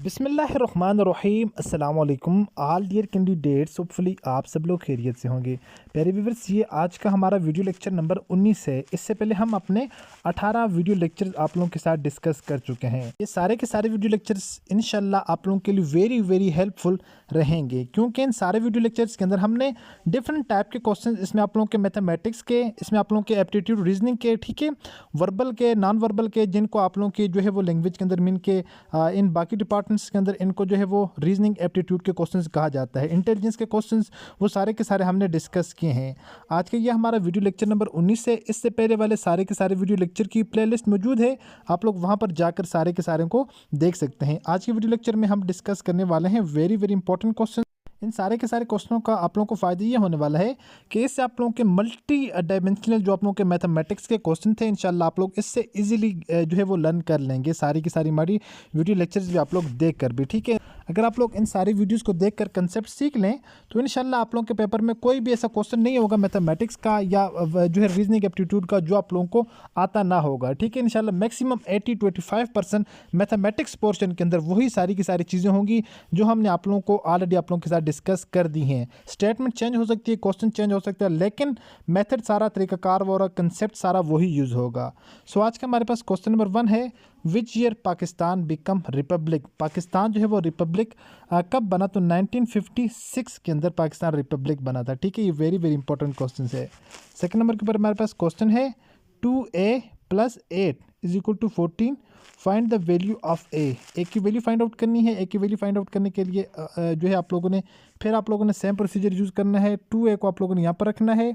बिस्मिल्लाहिर्रहमानिर्रहीम अस्सलाम वालेकुम ऑल डियर कैंडिडेट्स। होपफुली आप सब लोग खैरियत से होंगे। प्यारे व्यूअर्स, ये आज का हमारा वीडियो लेक्चर नंबर 19 है। इससे पहले हम अपने 18 वीडियो लेक्चर आप लोगों के साथ डिस्कस कर चुके हैं। ये सारे के सारे वीडियो लेक्चर्स इंशाल्लाह आप लोगों के लिए वेरी वेरी हेल्पफुल रहेंगे, क्योंकि इन सारे वीडियो लेक्चर्स के अंदर हमने डिफरेंट टाइप के क्वेश्चन, इसमें आप लोगों के मैथमेटिक्स के, इसमें आप लोगों के एप्टीट्यूड रीजनिंग के, ठीक है, वर्बल के, नॉन वर्बल के, जिनको आप लोगों के जो है वो लैंग्वेज के अंदर मीन के इन बाकी डिपार्टमेंट्स के अंदर इनको जो है वो रीजनिंग एप्टीट्यूड के क्वेश्चंस कहा जाता है। इंटेलिजेंस के क्वेश्चंस वो सारे के सारे हमने डिस्कस किए हैं। आज का ये हमारा वीडियो लेक्चर नंबर 19 है। इससे पहले वाले सारे के सारे वीडियो लेक्चर की प्लेलिस्ट मौजूद है, आप लोग वहाँ पर जाकर सारे के सारे को देख सकते हैं। आज के वीडियो लेक्चर में हम डिस्कस करने वाले हैं वेरी वेरी इंपॉर्टेंट क्वेश्चन। इन सारे के सारे क्वेश्चनों का आप लोगों को फ़ायदा ये होने वाला है कि इससे आप लोगों के मल्टी डायमेंशनल जो आप लोगों के मैथमेटिक्स के क्वेश्चन थे, इंशाल्लाह आप लोग इससे इजीली जो है वो लर्न कर लेंगे। सारी की सारी हमारी वीडियो लेक्चर्स भी आप लोग देख कर भी, ठीक है। अगर आप लोग इन सारी वीडियोस को देखकर कंसेप्ट सीख लें तो इंशाल्लाह आप लोगों के पेपर में कोई भी ऐसा क्वेश्चन नहीं होगा मैथमेटिक्स का या जो है रीजनिंग एप्टीट्यूड का जो आप लोगों को आता ना होगा, ठीक है। इंशाल्लाह मैक्सिमम 80 to 85% मैथमेटिक्स पोर्शन के अंदर वही सारी की सारी चीज़ें होंगी जो हमने आप लोगों को ऑलरेडी आप लोगों के साथ डिस्कस कर दी हैं। स्टेटमेंट चेंज हो सकती है, क्वेश्चन चेंज हो सकता है, लेकिन मेथड सारा, तरीकाकार और कंसेप्ट सारा वही यूज़ होगा। सो आज का हमारे पास क्वेश्चन नंबर 1 है, which year Pakistan become Republic. Pakistan जो है वो रिपब्लिक कब बना? तो 1956 के अंदर पाकिस्तान रिपब्लिक बना था, ठीक है। ये वेरी वेरी इंपॉर्टेंट क्वेश्चन है। सेकंड नंबर के ऊपर हमारे पास क्वेश्चन है, 2a + 8 = 14, find the value of ए की वैल्यू फाइंड आउट करनी है। ए की वैल्यू फाइंड आउट करने के लिए जो है आप लोगों ने सेम प्रोसीजर यूज़ करना है। 2a को आप लोगों ने यहाँ पर रखना है,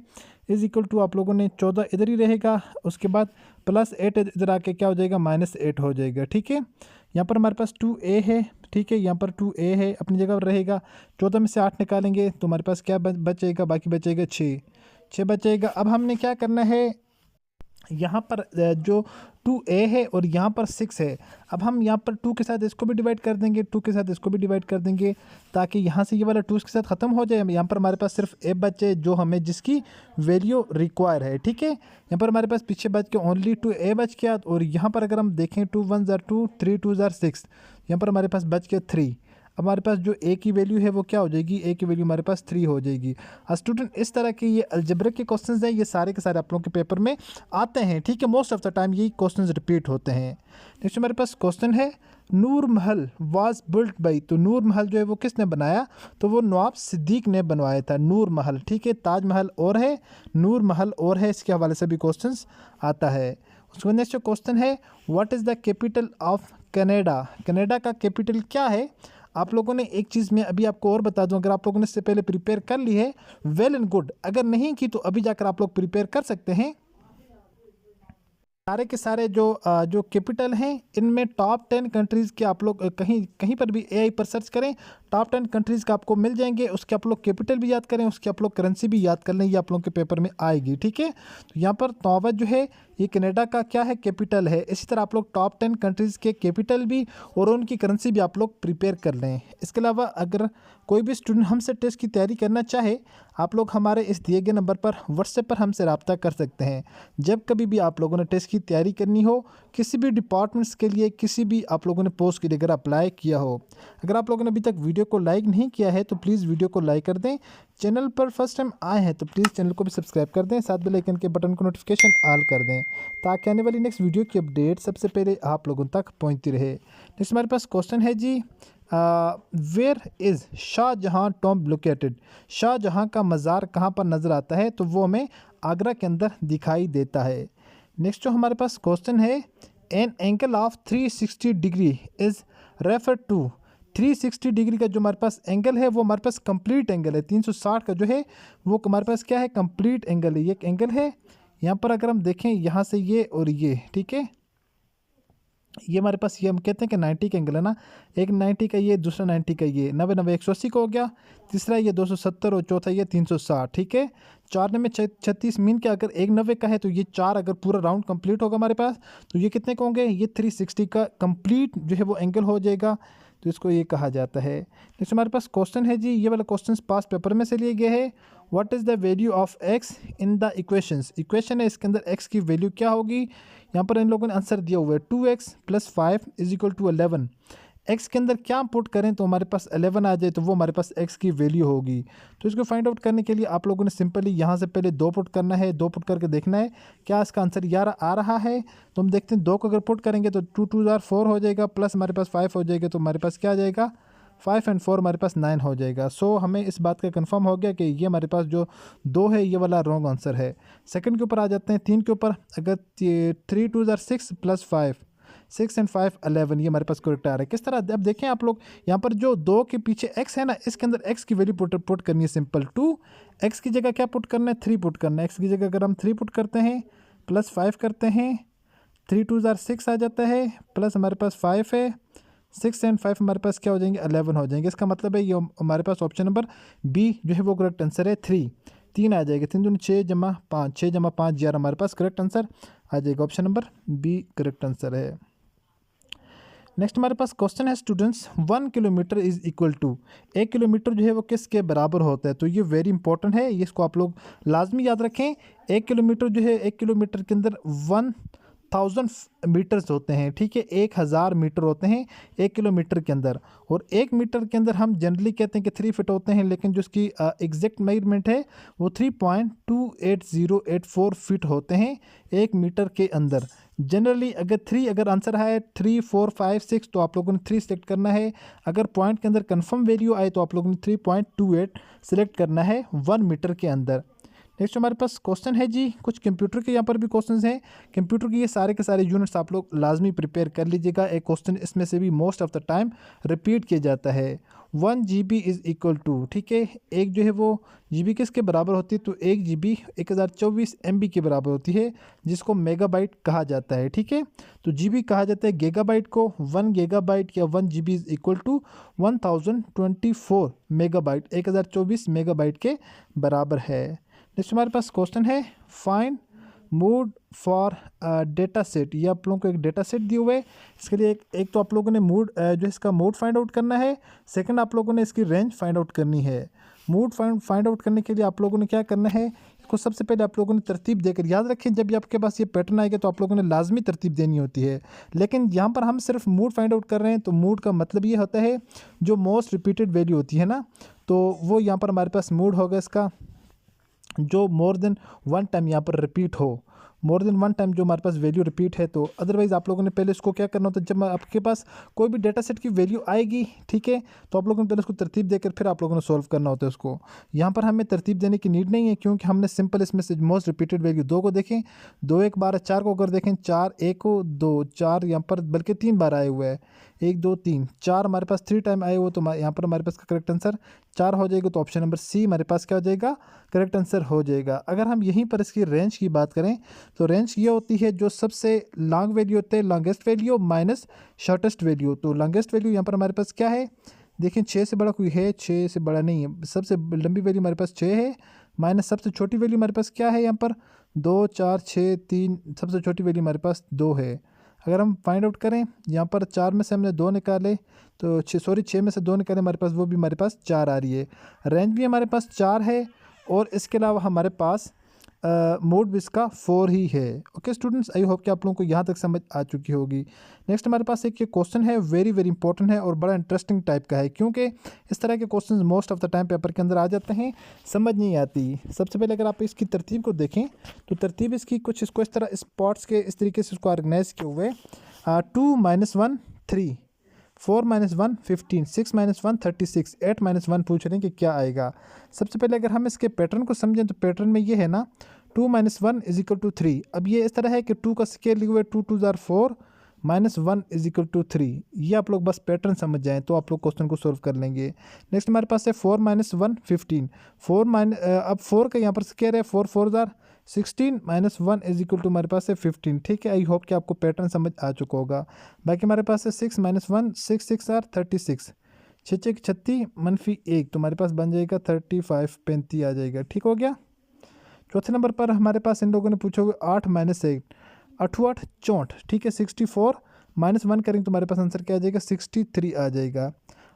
= आप लोगों ने 14 इधर ही रहेगा, उसके बाद +8 इधर आके क्या हो जाएगा, -8 हो जाएगा, ठीक है। यहाँ पर हमारे पास 2a है, ठीक है, यहाँ पर 2a है, अपनी जगह पर रहेगा। 14 में से 8 निकालेंगे तो हमारे पास क्या बचेगा, बाकी बचेगा 6 बचेगा। अब हमने क्या करना है, यहाँ पर जो 2a है और यहाँ पर 6 है, अब हम यहाँ पर 2 के साथ इसको भी डिवाइड कर देंगे, 2 के साथ इसको भी डिवाइड कर देंगे, ताकि यहाँ से ये वाला 2 के साथ ख़त्म हो जाए। यहाँ पर हमारे पास सिर्फ a बचे जो हमें जिसकी वैल्यू रिक्वायर है, ठीक है। यहाँ पर हमारे पास पीछे बच के ओनली 2a बच गया, और यहाँ पर अगर हम देखें 2 1 = 2, 3 2 = 6, यहाँ पर हमारे पास बच के 3। अब हमारे पास जो a की वैल्यू है वो क्या हो जाएगी, a की वैल्यू हमारे पास 3 हो जाएगी। स्टूडेंट, इस तरह के ये अलजेब्रिक के क्वेश्चंस हैं, ये सारे के सारे आप लोगों के पेपर में आते हैं, ठीक है। मोस्ट ऑफ द टाइम यही क्वेश्चंस रिपीट होते हैं। नेक्स्ट हमारे पास क्वेश्चन है, नूर महल वाज बिल्ट बाई। तो नूर महल जो है वो किसने बनाया? तो वो नवाब सिद्दीक ने बनवाया था नूर महल, ठीक है। ताजमहल और है, नूर महल और है, इसके हवाले से भी क्वेश्चंस आता है। उसके बाद नेक्स्ट क्वेश्चन है, what is the capital of Canada. Canada का कैपिटल क्या है? आप लोगों ने एक चीज़ मैं अभी आपको और बता दूं, अगर आप लोगों ने इससे पहले प्रिपेयर कर ली है वेल एंड गुड, अगर नहीं की तो अभी जाकर आप लोग प्रिपेयर कर सकते हैं। सारे के सारे जो कैपिटल हैं इनमें टॉप 10 कंट्रीज़ के आप लोग कहीं पर भी AI पर सर्च करें, टॉप 10 कंट्रीज़ का आपको मिल जाएंगे। उसके आप लोग कैपिटल भी याद करें, उसके आप लोग करेंसी भी याद कर लें, ये आप लोगों के पेपर में आएगी, ठीक है। तो यहाँ पर तौबा जो है ये कनाडा का क्या है, कैपिटल है। इसी तरह आप लोग टॉप 10 कंट्रीज़ के कैपिटल भी और उनकी करेंसी भी आप लोग प्रिपेयर कर लें। इसके अलावा अगर कोई भी स्टूडेंट हमसे टेस्ट की तैयारी करना चाहे, आप लोग हमारे इस दिए गए नंबर पर व्हाट्सएप पर हमसे रब्ता कर सकते हैं। जब कभी भी आप लोगों ने टेस्ट की तैयारी करनी हो, किसी भी डिपार्टमेंट्स के लिए, किसी भी आप लोगों ने पोस्ट के लिए अगर अप्लाई किया हो, अगर आप लोगों ने अभी तक वीडियो को लाइक नहीं किया है तो प्लीज़ वीडियो को लाइक कर दें। चैनल पर फर्स्ट टाइम आए हैं तो प्लीज़ चैनल को भी सब्सक्राइब कर दें, साथ बेल आइकन के बटन को नोटिफिकेशन ऑल कर दें, ताकि आने वाली नेक्स्ट वीडियो की अपडेट सबसे पहले आप लोगों तक पहुँचती रहे। नेक्स्ट हमारे पास क्वेश्चन है जी, where is Shahjahan tomb located. Shahjahan का मज़ार कहाँ पर नज़र आता है? तो वो हमें आगरा के अंदर दिखाई देता है। नेक्स्ट जो हमारे पास क्वेश्चन है, an angle of 360 degree is refer to. 360 degree का जो हमारे पास एंगल है वो हमारे पास कंप्लीट एंगल है। 360 का जो है वो हमारे पास क्या है, कंप्लीट एंगल है। ये एक एंगल है, यहाँ पर अगर हम देखें यहाँ से ये और ये, ठीक है, ये हमारे पास ये हम कहते हैं कि 90 का एंगल है ना, एक 90 का ये, दूसरा 90 का ये, 90 90 180 का हो गया, तीसरा ये 270 और चौथा ये 360, ठीक है। 4 9 36 मीन के अगर एक 90 का है तो ये 4 अगर पूरा राउंड कंप्लीट होगा हमारे पास तो ये कितने का होंगे, ये 360 का कंप्लीट जो है वो एंगल हो जाएगा, तो इसको ये कहा जाता है। नेक्स्ट हमारे पास क्वेश्चन है जी, ये वाला क्वेश्चन पास पेपर में से लिए गए हैं। What is the value of x in the equations. Equation है, इसके अंदर एक्स की वैल्यू क्या होगी। यहाँ पर इन लोगों ने आंसर दिया हुआ है 2x + 5 = 11। एक्स के अंदर क्या पुट करें तो हमारे पास 11 आ जाए, तो वो हमारे पास एक्स की वैल्यू होगी। तो इसको फाइंड आउट करने के लिए आप लोगों ने सिंपली यहाँ से पहले 2 पुट करना है, 2 पुट करके देखना है क्या इसका आंसर 11 आ रहा है। तो हम देखते हैं 2 को अगर पुट करेंगे तो 2 2 जार 4 हो जाएगा, प्लस हमारे पास 5 हो जाएगा, तो हमारे पास क्या आ जाएगा 5 एंड 4 हमारे पास 9 हो जाएगा। सो हमें इस बात का कंफर्म हो गया कि ये हमारे पास जो 2 है ये वाला रॉन्ग आंसर है। सेकंड के ऊपर आ जाते हैं, 3 के ऊपर। अगर 3 2 जार 6 प्लस 5 6 एंड 5 11 ये हमारे पास करेक्ट आ रहा है। किस तरह, अब देखें आप लोग यहाँ पर जो 2 के पीछे x है ना, इसके अंदर x की वैल्यू पुट करनी है सिंपल। 2 x की जगह क्या पुट करना है 3 पुट करना है। x की जगह अगर हम 3 पुट करते हैं प्लस 5 करते हैं, 3 2 जार 6 आ जाता है, प्लस हमारे पास 5 है, 6 एंड 5 हमारे पास क्या हो जाएंगे 11 हो जाएंगे। इसका मतलब है ये हमारे पास ऑप्शन नंबर बी जो है वो करेक्ट आंसर है। 3 आ जाएगा, 3 दूनी 6 जमा 5, 6 जमा 5 11 हमारे पास करेक्ट आंसर आ जाएगा। Option number B correct answer है। नेक्स्ट हमारे पास क्वेश्चन है students, 1 kilometre is equal to, 1 kilometre जो है वो किसके बराबर होता है। तो ये वेरी इंपॉर्टेंट है, ये इसको आप लोग लाजमी याद रखें। 1 किलोमीटर जो है 1 किलोमीटर के अंदर 1000 मीटर्स होते हैं, ठीक है, 1000 मीटर होते हैं 1 किलोमीटर के अंदर। और 1 मीटर के अंदर हम जनरली कहते हैं कि 3 फिट होते हैं, लेकिन जो इसकी एग्जैक्ट मेजरमेंट है वो 3.28084 फिट होते हैं 1 मीटर के अंदर। जनरली अगर आंसर है 3 4 5 6 तो आप लोगों ने 3 सेलेक्ट करना है। अगर पॉइंट के अंदर कंफर्म वैल्यू आए तो आप लोगों ने 3.28 सेलेक्ट करना है 1 मीटर के अंदर। नेक्स्ट हमारे पास क्वेश्चन है जी, कुछ कंप्यूटर के यहाँ पर भी क्वेश्चंस हैं। कंप्यूटर के ये सारे के सारे यूनिट्स आप लोग लाजमी प्रिपेयर कर लीजिएगा। एक क्वेश्चन इसमें से भी most of the time repeat किया जाता है। 1 GB इज़ इक्वल टू, ठीक है, एक जो है वो GB किसके बराबर होती है, तो 1 GB 1024 MB के बराबर होती है, जिसको मेगाबाइट कहा जाता है, ठीक है। तो GB कहा जाता है गीगाबाइट को। 1 गीगाबाइट या 1 GB is equal to 1024 megabyte, 1024 megabyte के बराबर है। नेक्स्ट हमारे पास क्वेश्चन है, find mode for data set. ये आप लोगों को एक डेटा सेट दिए हुए है। इसके लिए एक तो आप लोगों ने मोड जो इसका मोड फाइंड आउट करना है। सेकंड आप लोगों ने इसकी रेंज फाइंड आउट करनी है। मोड फाइंड आउट करने के लिए आप लोगों ने क्या करना है, इसको सबसे पहले आप लोगों ने तरतीब देकर, याद रखें जब भी आपके पास ये पैटर्न आएगा तो आप लोगों ने लाजमी तरतीब देनी होती है। लेकिन यहाँ पर हम सिर्फ मूड फाइंड आउट कर रहे हैं, तो मूड का मतलब ये होता है जो मोस्ट रिपीटेड वैल्यू होती है ना, तो वो यहाँ पर हमारे पास मूड होगा इसका जो मोर देन 1 टाइम यहाँ पर रिपीट हो, मोर देन 1 टाइम जो हमारे पास वैल्यू रिपीट है। तो अदरवाइज़ आप लोगों ने पहले इसको क्या करना होता है, जब आपके पास कोई भी डेटा सेट की वैल्यू आएगी, ठीक है, तो आप लोगों ने पहले उसको तरतीब देकर फिर आप लोगों ने सॉल्व करना होता है उसको। यहाँ पर हमें तरतीब देने की नीड नहीं है, क्योंकि हमने सिंपल इसमें से मोस्ट रिपीटेड वैल्यू 2 को देखें, 2 1 12 4 को अगर देखें 4 1 को 2 4 यहाँ पर बल्कि 3 बार आए हुए हैं, 1 2 3 4 हमारे पास 3 टाइम आए हुए, तो यहाँ पर हमारे पास का करेक्ट आंसर 4 हो जाएगा। तो ऑप्शन नंबर सी हमारे पास क्या हो जाएगा, करेक्ट आंसर हो जाएगा। अगर हम यहीं पर इसकी रेंज की बात करें तो रेंज ये होती है जो सबसे लॉन्ग वैल्यू होते हैं, longest value minus shortest value. तो लॉन्गेस्ट वैल्यू यहाँ पर हमारे पास क्या है, देखिए 6 से बड़ा कोई है, 6 से बड़ा नहीं है, सबसे लंबी वैल्यू हमारे पास 6 है, माइनस सबसे छोटी वैल्यू हमारे पास क्या है यहाँ पर 2 4 6 3, सबसे छोटी वैल्यू हमारे पास 2 है। अगर हम फाइंड आउट करें, यहाँ पर 4 में से हमने 2 निकाले तो 6 में से 2 निकाले हमारे पास, वो भी हमारे पास 4 आ रही है। रेंज भी हमारे पास 4 है, और इसके अलावा हमारे पास मोड भी इसका 4 ही है। ओके स्टूडेंट्स, आई होप कि आप लोगों को यहाँ तक समझ आ चुकी होगी। नेक्स्ट हमारे पास एक ये क्वेश्चन है, वेरी वेरी इंपॉर्टेंट है और बड़ा इंटरेस्टिंग टाइप का है, क्योंकि इस तरह के questions most of the time paper के अंदर आ जाते हैं, समझ नहीं आती। सबसे पहले अगर आप इसकी तरतीब को देखें तो तरतीब इसकी कुछ इसको इस तरह स्पॉट्स के इस तरीके से इसको ऑर्गेनाइज किए हुए, 2 - 1 3, 4 - 1 15, 6 - 1 36, 8 - 1 पूछ रहे हैं कि क्या आएगा। सबसे पहले अगर हम इसके पैटर्न को समझें तो पैटर्न में ये है ना, 2 - 1 = 3। अब ये इस तरह है कि 2 का स्केल लिखे हुए 2 2 जार 4 -1 = 3। ये आप लोग बस पैटर्न समझ जाएं तो आप लोग क्वेश्चन को सोल्व कर लेंगे। नेक्स्ट हमारे पास है 4 - 1 15, अब 4 का यहाँ पर स्केल है 4 4 जार 16 - 1 = हमारे पास है 15, ठीक है। आई होप कि आपको पैटर्न समझ आ चुका होगा। बाकी हमारे पास है 6 - 1 6 6 जार 36, 6 6 36 -1, तो हमारे पास बन जाएगा 35 35 आ जाएगा, ठीक हो गया। चौथे नंबर पर हमारे पास इन लोगों ने पूछा हुआ 8 - 1 8 8 64, ठीक है, 64 -1 करेंगे तो हमारे पास आंसर क्या आ जाएगा 63 आ जाएगा।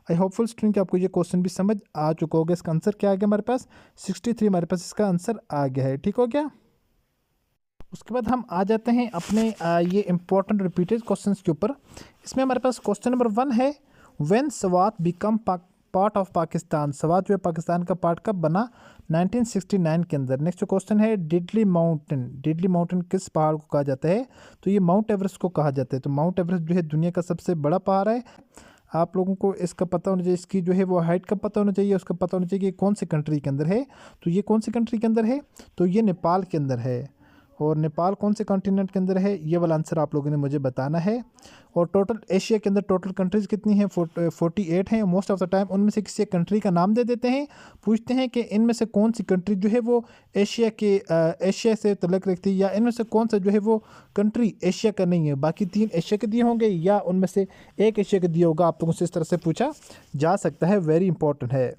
आई होपफुल स्टूडेंट कि आपको ये क्वेश्चन भी समझ आ चुका होगा। इसका आंसर क्या आ गया हमारे पास 63, हमारे पास इसका आंसर आ गया है, ठीक हो गया। उसके बाद हम आ जाते हैं अपने ये इंपॉर्टेंट रिपीटेड क्वेश्चंस के ऊपर। इसमें हमारे पास क्वेश्चन नंबर 1 है, when Swat become part of Pakistan, Swat जो है पाकिस्तान का पार्ट कब बना? 1969 के अंदर। नेक्स्ट क्वेश्चन है डिडली माउंटेन, डिडली माउंटेन किस पहाड़ को कहा जाता है? तो ये माउंट एवरेस्ट को कहा जाता है। तो माउंट एवरेस्ट जो है दुनिया का सबसे बड़ा पहाड़ है। आप लोगों को इसका पता होना चाहिए, इसकी जो है वो हाइट का पता होना चाहिए, उसका पता होना चाहिए कि कौन सी कंट्री के अंदर है। तो ये कौन सी कंट्री के अंदर है? तो ये नेपाल के अंदर है। और नेपाल कौन से कॉन्टिनेंट के अंदर है? ये वाला आंसर आप लोगों ने मुझे बताना है। और टोटल एशिया के अंदर टोटल कंट्रीज़ कितनी हैं? 48 हैं। मोस्ट ऑफ द टाइम उनमें से किसी कंट्री का नाम दे देते हैं, पूछते हैं कि इनमें से कौन सी कंट्री जो है वो एशिया से तल्लुक़ रखती है, या इनमें से कौन सा जो है वो कंट्री एशिया का नहीं है। बाकी 3 एशिया के दिए होंगे या उनमें से एक एशिया का दिया होगा। आप लोगों से इस तरह से पूछा जा सकता है, वेरी इंपॉर्टेंट है।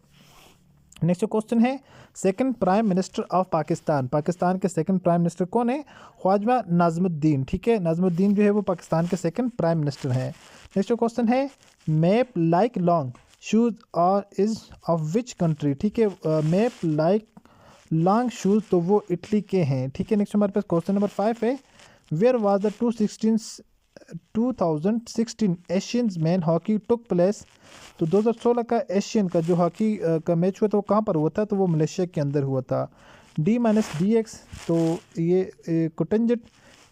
नेक्स्ट क्वेश्चन है second prime minister of Pakistan, Pakistan के सेकंड प्राइम मिनिस्टर कौन है? ख्वाजा नाज़मुद्दीन। ठीक है, नाज़मुद्दीन जो है वो पाकिस्तान के सेकंड प्राइम मिनिस्टर हैं। नेक्स्ट क्वेश्चन है मैप लाइक लॉन्ग शूज़ और इज़ ऑफ विच कंट्री? ठीक है, मैप लाइक लॉन्ग शूज़ तो वो इटली के हैं। ठीक है, नेक्स्ट हमारे पास क्वेश्चन नंबर 5 है where was the 2016 Asians man hockey took place? तो 2016 का एशियन का जो हॉकी का मैच हुआ था वो कहाँ पर हुआ था? तो वो मलेशिया के अंदर हुआ था। D-DX तो ये कोटेंजेंट,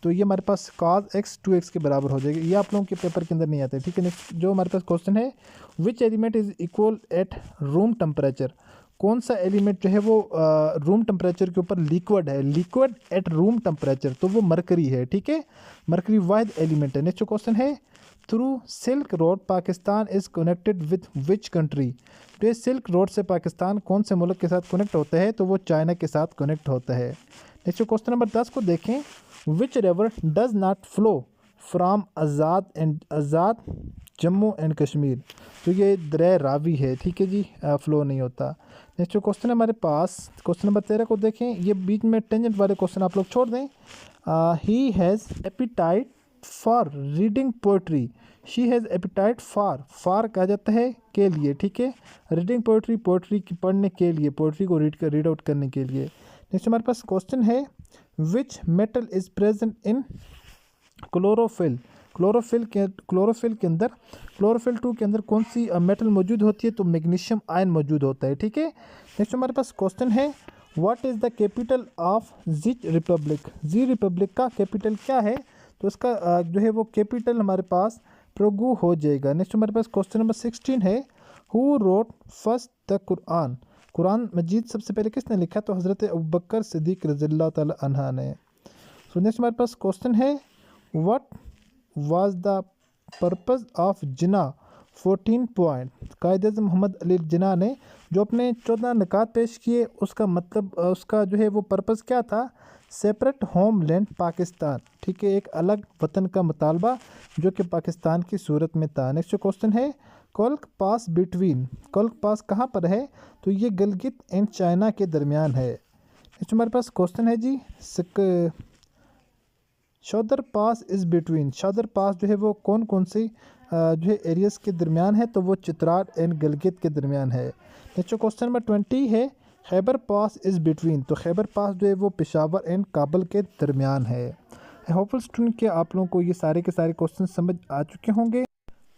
तो ये हमारे पास cos x 2x के बराबर हो जाएगी। ये आप लोगों के पेपर के अंदर नहीं आता है। ठीक है, नेक्स्ट जो हमारे पास क्वेश्चन है which element is equal at room temperature? कौन सा एलिमेंट जो है वो रूम टेम्परेचर के ऊपर लिक्विड है? लिक्विड एट रूम टेम्परेचर, तो वो मरकरी है। ठीक है, मरकरी वाहिद एलिमेंट है। नेक्स्ट क्वेश्चन है through silk road Pakistan is connected with which country? तो ये सिल्क रोड से पाकिस्तान कौन से मुल्क के साथ कनेक्ट होता है? तो वो चाइना के साथ कनेक्ट होता है। नेक्स्ट क्वेश्चन नंबर 10 को देखें which river does not flow from Azad Jammu and Kashmir? तो ये दरिया रावी है। ठीक है जी, फ्लो नहीं होता। नेक्स्ट क्वेश्चन हमारे पास क्वेश्चन नंबर 13 को देखें, ये बीच में टेंजेंट वाले क्वेश्चन आप लोग छोड़ दें। He has appetite for reading poetry, she has appetite for कहा जाता है के लिए। ठीक है, रीडिंग पोइट्री की पढ़ने के लिए, पोइट्री को रीड आउट करने के लिए। नेक्स्ट हमारे पास क्वेश्चन है which metal is present in chlorophyll? Chlorophyll के अंदर क्लोरोफिल 2 के अंदर कौन सी मेटल मौजूद होती है? तो मैग्नीशियम आयन मौजूद होता है। ठीक है, नेक्स्ट हमारे पास क्वेश्चन है what is the capital of G republic? G republic का कैपिटल क्या है? तो इसका जो है वो कैपिटल हमारे पास प्रगु हो जाएगा। नेक्स्ट हमारे पास क्वेश्चन नंबर 16 है who wrote first the Quran? कुरान मजीद सबसे पहले किसने लिखा? तो हज़रत अबू बकर सिद्दीक रज़ियल्लाहु तआला अन्हा ने। सो नेक्स्ट हमारे पास क्वेश्चन है what was the purpose of Jinnah 14 point? Quaid-e-Azam Mohammad Ali Jinnah ने जो अपने 14 निकात पेश किए, उसका मतलब उसका जो है वो पर्पज़ क्या था? Separate homeland Pakistan. ठीक है, एक अलग वतन का मुतालबा जो कि पाकिस्तान की सूरत में था। नेक्स्ट क्वेश्चन है कोल्क पास बिटवीन, कोल्क पास कहाँ पर है? तो ये गिलगित एंड चाइना के दरमियान है। नेक्स्ट हमारे पास क्वेश्चन है जी शौदर पास इज़ बिटवीन, शौदर पास जो है वो कौन कौन सी जो है एरियाज़ के दरमियान है? तो वो चित्राट एंड गिलगित के दरमियान है। नेक्स्ट क्वेश्चन नंबर 20 है खैबर पास इज़ बिटवीन, तो खैबर पास जो है वो पेशावर एंड काबुल के दरमियान है। आई होपफुल स्टूडेंट कि आप लोगों को ये सारे के सारे क्वेश्चन समझ आ चुके होंगे।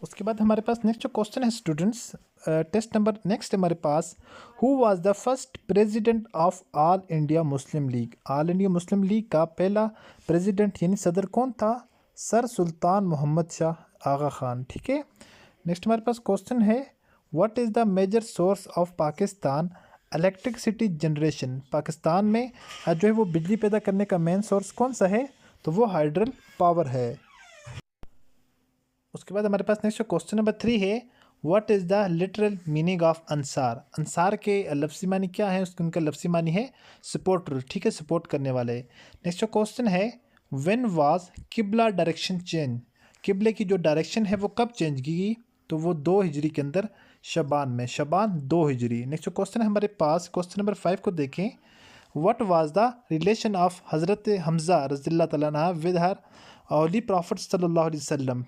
उसके बाद हमारे पास नेक्स्ट क्वेश्चन है स्टूडेंट्स, टेस्ट नंबर नेक्स्ट हमारे पास who was the first president of All India Muslim League? All India Muslim League का पहला प्रेसिडेंट यानी सदर कौन था? सर सुल्तान मोहम्मद शाह आगा खान। ठीक है, नेक्स्ट हमारे पास क्वेश्चन है what is the major source of Pakistan electricity generation? Pakistan में जो है वो बिजली पैदा करने का मेन सोर्स कौन सा है? तो वो हाइड्रल पावर है। उसके बाद हमारे पास नेक्स्ट क्वेश्चन नंबर 3 है what is the literal meaning of Ansar? Ansar के लफ्ज़ी मानी क्या है? उसके उनका लफ्ज़ी मानी है सपोर्टर। ठीक है, सपोर्ट करने वाले। नेक्स्ट क्वेश्चन है व्हेन वाज किबला डायरेक्शन चेंज? किबले की जो डायरेक्शन है वो कब चेंज की गई? तो वो 2 हिजरी के अंदर शबान में, शबान 2 हिजरी। नेक्स्ट क्वेश्चन है हमारे पास क्वेश्चन नंबर 5 को देखें what was the relation of हज़रत हमज़ा रज़ियल्लाहु तआला अन्हु विद हर होली प्रॉफिट सल्लल्लाहु अलैहि वसल्लम,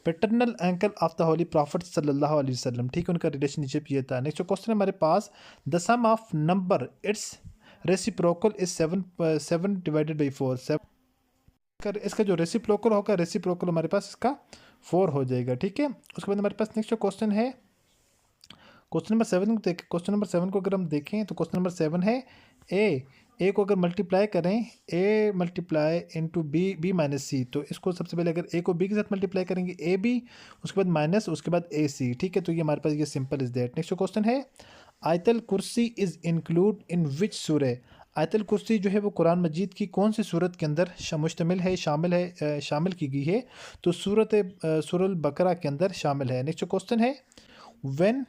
paternal uncle of the holy prophet सल्लल्लाहु अलैहि वसल्लम। ठीक है, उनका रिलेशनशिप ये था। नेक्स्ट क्वेश्चन हमारे पास the sum of number its reciprocal is 7 divided by 4। इसका जो रेसिप्रोकल होगा, रेसिप्रोकल हमारे पास इसका 4 हो जाएगा, ठीक है। उसके बाद हमारे पास नेक्स्ट जो क्वेश्चन है, क्वेश्चन नंबर 7 को देखें। क्वेश्चन नंबर 7 को अगर हम देखें तो क्वेश्चन नंबर 7 है ए को अगर मल्टीप्लाई करें, A multiply into B minus सी, तो इसको सबसे पहले अगर ए को बी के साथ मल्टीप्लाई करेंगे ए बी, उसके बाद माइनस, उसके बाद ए सी, ठीक है। तो ये हमारे पास ये simple is that. Next question है आयतल कुर्सी इज इंक्लूड इन विच सूरह। आयतल कुर्सी जो है वो कुरान मजीद की कौन सी सूरत के अंदर मुश्तमिल है, शामिल की गई है, तो सूरह बकरा के अंदर शामिल है। नेक्स्ट क्वेश्चन है when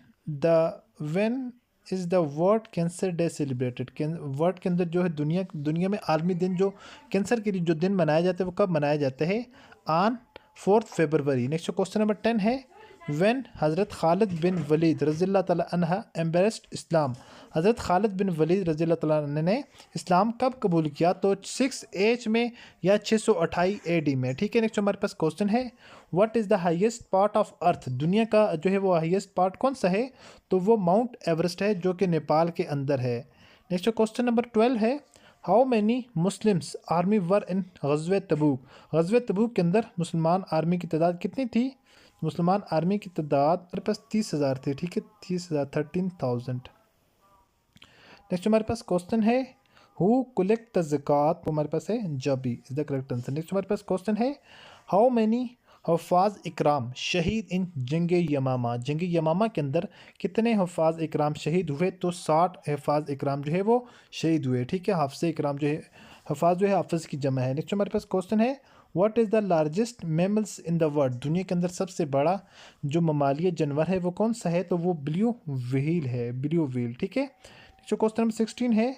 is the world cancer day celebrated. World के अंदर जो है दुनिया में आलमी दिन जो कैंसर के लिए जो दिन मनाया जाता है वो कब मनाया जाता है? On 4 February. Next question number 10 है व्हेन हज़रत खालिद बिन वलीद रज़ियल्लाहु तआला अन्हा एम्ब्रेस्ड इस्लाम। हज़रत खालिद बिन वलीद रज़ियल्लाहु तआला अन्हु ने इस्लाम कब कबूल किया? तो 6H में या 628 AD में, ठीक है। नेक्स्ट हमारे पास क्वेश्चन है what is the highest part of earth. दुनिया का जो है वो हाईएस्ट पार्ट कौन सा है? तो वो माउंट एवरेस्ट है जो कि नेपाल के अंदर है। नेक्स्ट क्वेश्चन नंबर 12 है how many Muslims army were in ग़ज़वे तबूक। ग़ज़वे तबूक के अंदर मुसलमान आर्मी की तादाद कितनी थी? मुसलमान आर्मी की तादाद हमारे पास 30,000 थे, ठीक है, 30,000, 13,000। नेक्स्ट हमारे पास क्वेश्चन है हु कलेक्ट द ज़कात, वो हमारे पास है जबी is the correct answer. Next हमारे पास क्वेश्चन है हाउ मैनी हफ़ाज़ इकराम शहीद इन जंग यमामा। जंग यमामा के अंदर कितने हफ़ाज़ इकराम शहीद हुए? तो 60 हफ़ाज़ इकराम जो है वो शहीद हुए, ठीक है। हाफ़ज़ इकराम जो है, हफ़ाज़ जो है हाफ़ज़ की जमा है। नेक्स्ट हमारे पास क्वेश्चन है what is the largest mammals in the world. दुनिया के अंदर सबसे बड़ा जो ममालिया जानवर है वो कौन सा है? तो वो ब्लू व्हेल है, ब्लू व्हेल, ठीक है। नेक्स्ट क्वेश्चन नंबर 16 है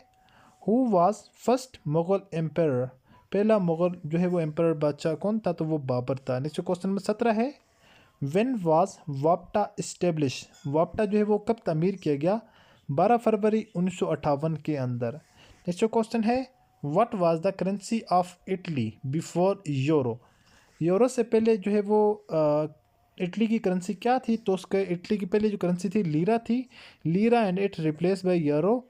who was first Mughal emperor. पहला मुग़ल जो है वो एम्पर बादशाह कौन था? तो वो बाबर था। नेक्स्ट क्वेश्चन नंबर 17 है व्हेन वाज वापटा इस्टेब्लिश। वापटा जो है वो कब तमीर किया गया? 12 फरवरी 1958 के अंदर। नेक्स्ट क्वेश्चन है what was the currency of Italy before euro. Euro से पहले जो है वो इटली की करेंसी क्या थी? तो उसके इटली की पहले जो करेंसी थी लीरा थी, lira and it replace by euro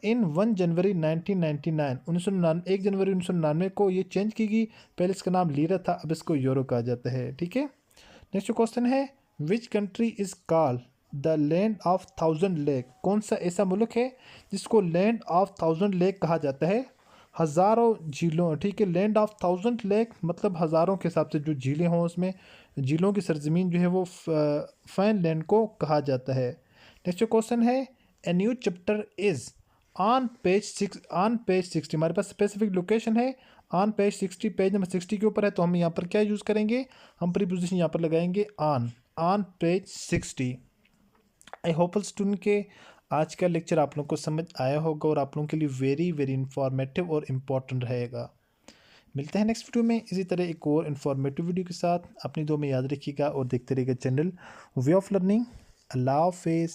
in 1 जनवरी 1999। 1 जनवरी 1999 को ये चेंज की गई। पहले इसका नाम लीरा था, अब इसको यूरो कहा जाता है, ठीक है। नेक्स्ट क्वेश्चन है which country is called the land of 1000 lake. कौन सा ऐसा मुल्क है जिसको लैंड ऑफ 1000 लेक कहा जाता है? हज़ारों झीलों, ठीक है। लैंड ऑफ 1000 लेक मतलब हज़ारों के हिसाब से जो झीलें हों उसमें झीलों की सरजमीन जो है वो फाइन लैंड को कहा जाता है। नेक्स्ट क्वेश्चन है a new chapter is on page 60। हमारे पास स्पेसिफिक लोकेशन है ऑन पेज 60, पेज नंबर 60 के ऊपर है। तो हम यहाँ पर क्या यूज़ करेंगे? हम प्रीपोजिशन यहाँ पर लगाएंगे on page 60। I hope student के आज का लेक्चर आप लोगों को समझ आया होगा और आप लोगों के लिए वेरी वेरी इंफॉर्मेटिव और इम्पोर्टेंट रहेगा। मिलते हैं नेक्स्ट वीडियो में इसी तरह एक और इन्फॉर्मेटिव वीडियो के साथ। अपनी दुआ में याद रखिएगा और देखते रहिएगा चैनल वे ऑफ लर्निंग। अल्लाह हाफिज़।